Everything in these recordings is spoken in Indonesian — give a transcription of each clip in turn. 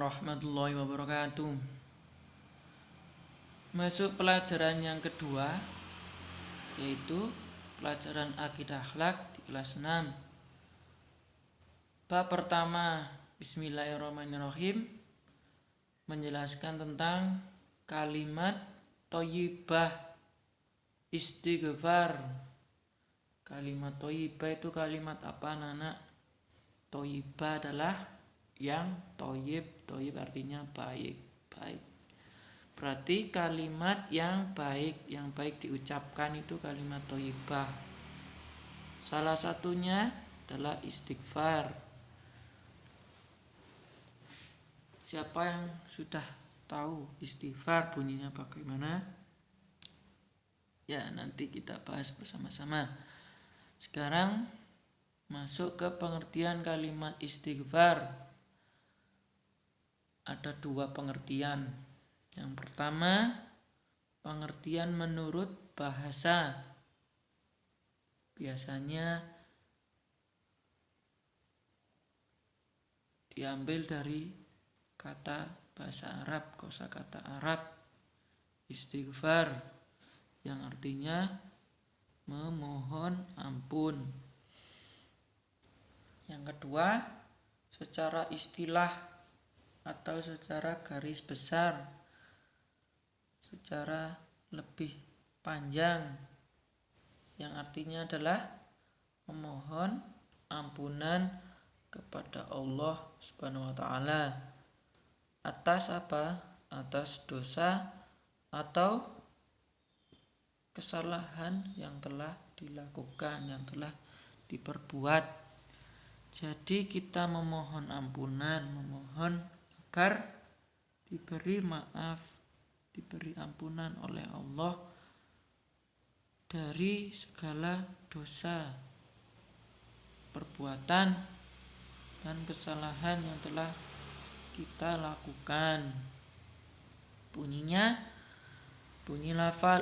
warahmatullahi wabarakatuh. Masuk pelajaran yang kedua, yaitu pelajaran akidah akhlak di kelas 6. Bab pertama, Bismillahirrahmanirrahim, menjelaskan tentang kalimat thayyibah, istighfar. Kalimat thayyibah itu kalimat apa, anak-anak? Thayyibah adalah yang thayyib. Thayyib artinya baik. Berarti kalimat yang baik diucapkan itu kalimat thayyibah. Salah satunya adalah istighfar. Siapa yang sudah tahu istighfar bunyinya bagaimana? Ya, nanti kita bahas bersama-sama. Sekarang masuk ke pengertian kalimat istighfar. Ada dua pengertian. Yang pertama, pengertian menurut bahasa. Biasanya diambil dari kata bahasa Arab, kosakata Arab, istighfar, yang artinya memohon ampun. Yang kedua, secara istilah atau secara garis besar, secara lebih panjang, yang artinya adalah memohon ampunan kepada Allah Subhanahu wa taala atas apa? Atas dosa atau kesalahan yang telah dilakukan, yang telah diperbuat. Jadi kita memohon ampunan, memohon agar diberi maaf, diberi ampunan oleh Allah dari segala dosa, perbuatan, dan kesalahan yang telah kita lakukan. Bunyi lafal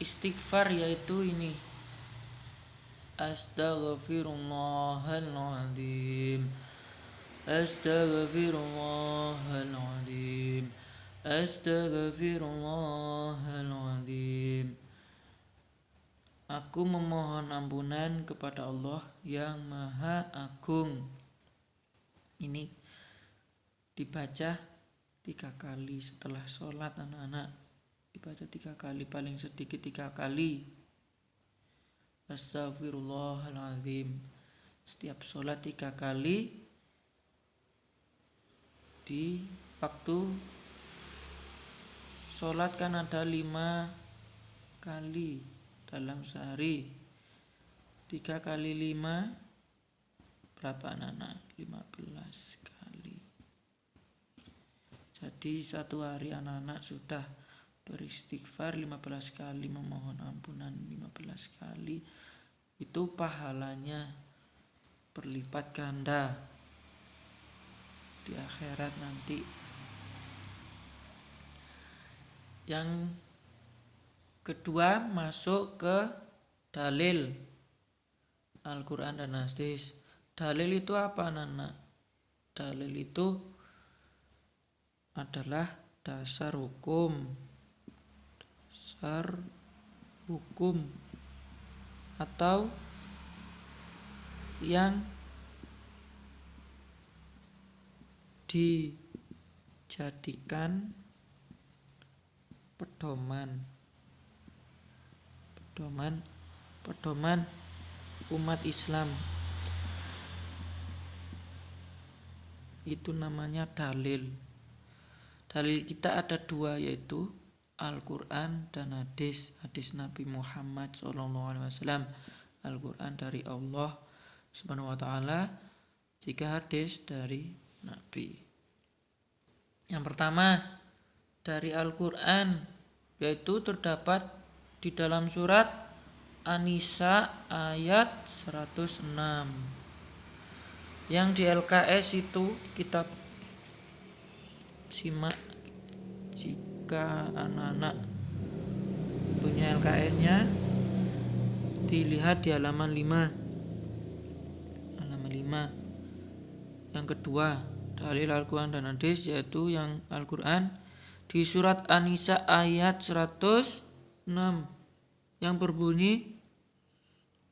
istighfar yaitu ini: Astaghfirullahaladzim, Astaghfirullahaladzim, Astaghfirullahaladzim. Aku memohon ampunan kepada Allah yang Maha Agung. Ini dibaca 3 kali setelah sholat, anak-anak. Dibaca 3 kali, paling sedikit 3 kali. Astaghfirullahaladzim. Setiap sholat 3 kali. Di waktu sholat kan ada 5 kali dalam sehari. 3 kali 5 berapa, anak-anak? 15 kali. Jadi satu hari anak-anak sudah beristighfar 15 kali, memohon ampunan 15 kali. Itu pahalanya berlipat ganda di akhirat nanti. Yang kedua, masuk ke dalil Al-Quran dan hadis. Dalil itu apa, anak-anak? Dalil itu adalah dasar hukum atau yang dijadikan pedoman umat Islam. Itu namanya dalil. Dalil kita ada 2, yaitu Al-Quran dan hadis Nabi Muhammad SAW. Al-Quran dari Allah Subhanahu wa taala, jika hadis dari Nabi. Yang pertama dari Al-Quran, yaitu terdapat di dalam surat An-Nisa ayat 106. Yang di LKS itu kita simak jika anak-anak punya LKS-nya, dilihat di halaman 5. Yang kedua, dalil Al-Quran dan hadis, yaitu yang Al-Quran di surat An-Nisa ayat 106 yang berbunyi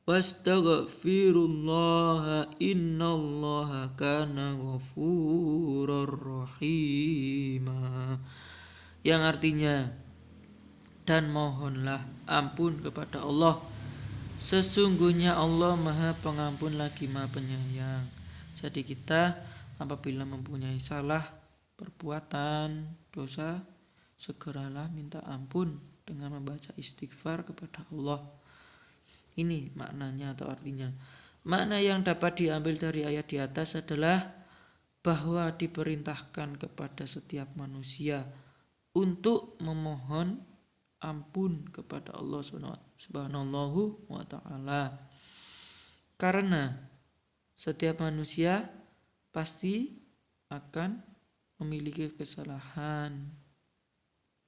wastaghfirullaha innallaha kana ghafurur rahima, yang artinya dan mohonlah ampun kepada Allah, sesungguhnya Allah Maha Pengampun lagi Maha Penyayang. Jadi kita apabila mempunyai salah perbuatan, dosa, segeralah minta ampun dengan membaca istighfar kepada Allah. Ini maknanya atau artinya. Makna yang dapat diambil dari ayat di atas adalah bahwa diperintahkan kepada setiap manusia untuk memohon ampun kepada Allah Subhanahu wa ta'ala. Karena setiap manusia pasti akan memiliki kesalahan,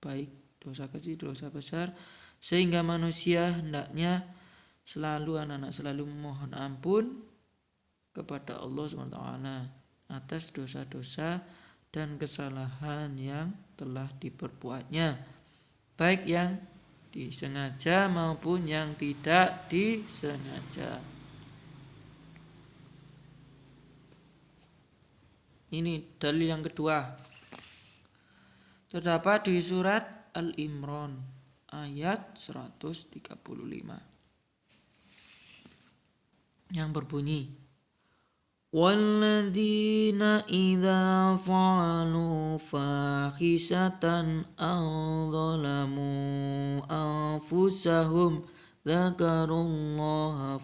baik dosa kecil, dosa besar, sehingga manusia hendaknya selalu memohon ampun kepada Allah SWT atas dosa-dosa dan kesalahan yang telah diperbuatnya, baik yang disengaja maupun yang tidak disengaja. Ini dalil yang kedua, terdapat di surat Al-Imran ayat 135 yang berbunyi walladzina idza fa'alu fahisatan aw zalamu anfusahum dzakarullaha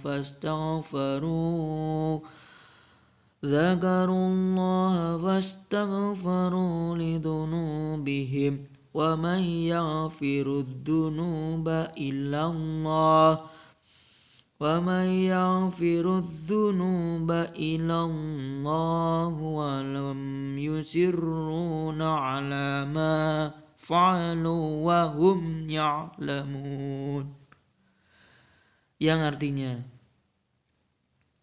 fastaghfaru lidunubihim wa man yaghfirud dunuba illallah وَمَنْ يَغْفِرُ الذُّنُوبَ إِلَّا اللَّهُ وَلَمْ يُصِرُّوا عَلَى مَا فَعَلُوا وَهُمْ يَعْلَمُونَ, yang artinya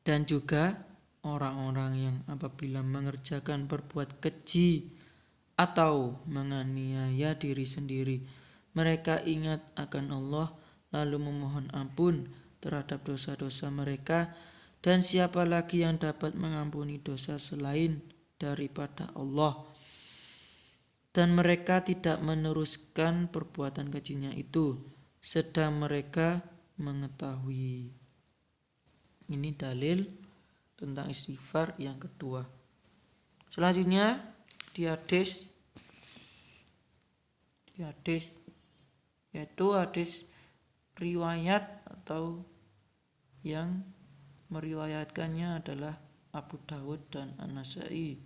dan juga orang-orang yang apabila mengerjakan berbuat keji atau menganiaya diri sendiri, mereka ingat akan Allah lalu memohon ampun terhadap dosa-dosa mereka, dan siapa lagi yang dapat mengampuni dosa selain daripada Allah, dan mereka tidak meneruskan perbuatan kejinya itu sedang mereka mengetahui. Ini dalil tentang istighfar yang kedua. Selanjutnya di hadis yaitu hadis riwayat atau yang meriwayatkannya adalah Abu Dawud dan An-Nasa'i,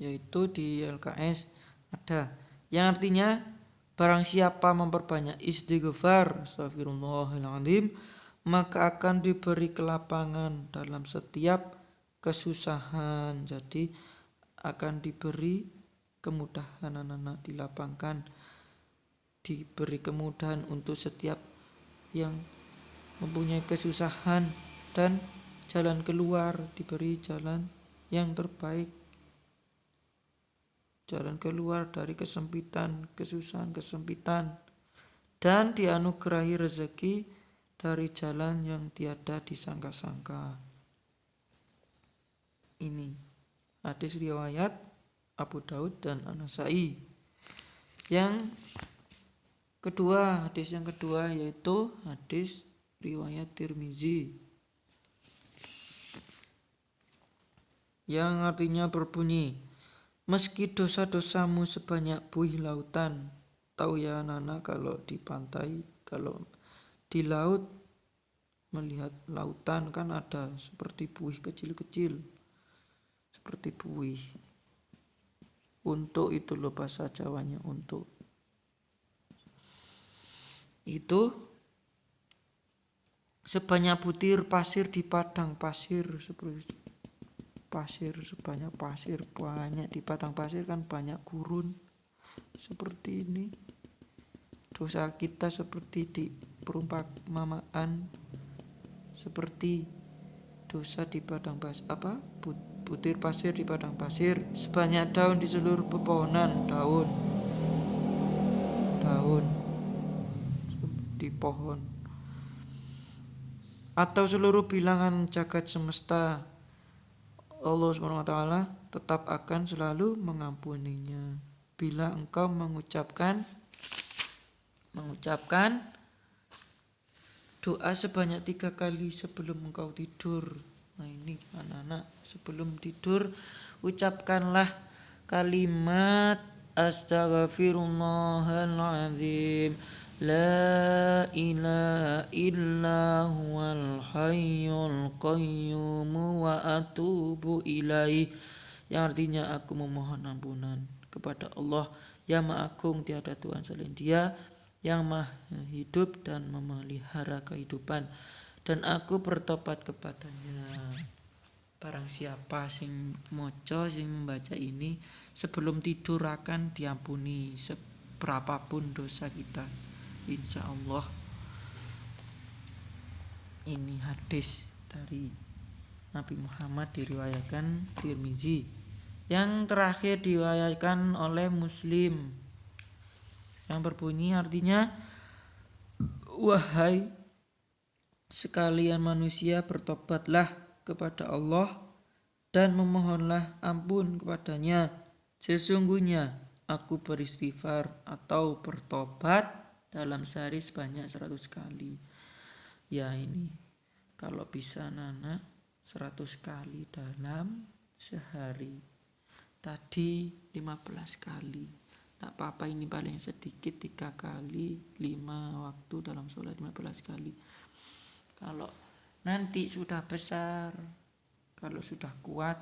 yaitu di LKS ada yang artinya barang siapa memperbanyak istighfar astagfirullahaladzim, maka akan diberi kelapangan dalam setiap kesusahan. Jadi akan diberi kemudahan, anak-anak dilapangkan, diberi kemudahan untuk setiap yang mempunyai kesusahan, dan jalan keluar, diberi jalan yang terbaik, jalan keluar dari kesempitan, kesusahan, dan dianugerahi rezeki dari jalan yang tiada disangka-sangka. Ini hadis riwayat Abu Daud dan An-Nasa'i. Yang kedua, hadis yang kedua yaitu hadis riwayat Tirmizi yang artinya berbunyi, meski dosa-dosamu sebanyak buih lautan. Tahu ya anak-anak, kalau di pantai, kalau di laut melihat lautan kan ada seperti buih kecil-kecil, seperti buih. Untuk itu loh bahasa Jawanya, untuk. Itu sebanyak butir pasir di padang pasir, seperti pasir sebanyak pasir banyak di padang pasir kan banyak gurun. Seperti ini dosa kita, seperti di perumpamaan seperti dosa di padang pasir, butir pasir di padang pasir, sebanyak daun di seluruh pepohonan, daun di pohon, atau seluruh bilangan jagat semesta, Allah SWT tetap akan selalu mengampuninya bila engkau mengucapkan doa sebanyak 3 kali sebelum engkau tidur. Nah ini anak-anak, sebelum tidur ucapkanlah kalimat astaghfirullahaladzim, la ilaha illa huwal hayyul qayyum wa atubu ilaih, yang artinya aku memohon ampunan kepada Allah yang Maha Agung, tiada Tuhan selain Dia, yang Maha hidup dan memelihara kehidupan, dan aku bertobat kepadanya. Barang siapa sing moco, sing membaca ini sebelum tidur akan diampuni seberapapun dosa kita, insya Allah. Ini hadis dari Nabi Muhammad, diriwayatkan Tirmizi. Yang terakhir diriwayatkan oleh Muslim, yang berbunyi artinya, wahai sekalian manusia, bertobatlah kepada Allah dan memohonlah ampun kepadanya. Sesungguhnya aku beristighfar atau bertobat dalam sehari sebanyak 100 kali. Ya ini kalau bisa anak 100 kali dalam sehari. Tadi 15 kali. Tak apa-apa, ini paling sedikit 3 kali 5 waktu dalam sholat 15 kali. Kalau nanti sudah besar, kalau sudah kuat,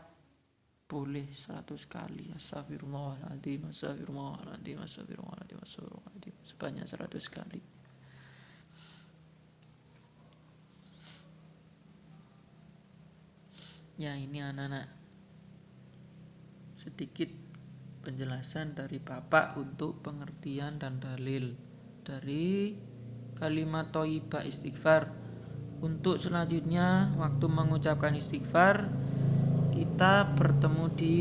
boleh 100 kali. Astagfirullahaladzim, astagfirullahaladzim, astagfirullahaladzim, astagfirullahaladzim, sebanyak 100 kali. Ya ini anak-anak, sedikit penjelasan dari Bapak untuk pengertian dan dalil dari kalimat thayyibah istighfar. Untuk selanjutnya, waktu mengucapkan istighfar, kita bertemu di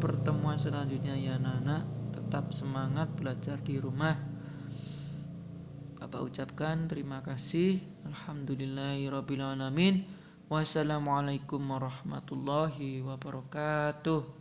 pertemuan selanjutnya ya anak-anak. Tetap semangat belajar di rumah. Bapak ucapkan terima kasih. Alhamdulillahirabbil alamin. Wassalamualaikum warahmatullahi wabarakatuh.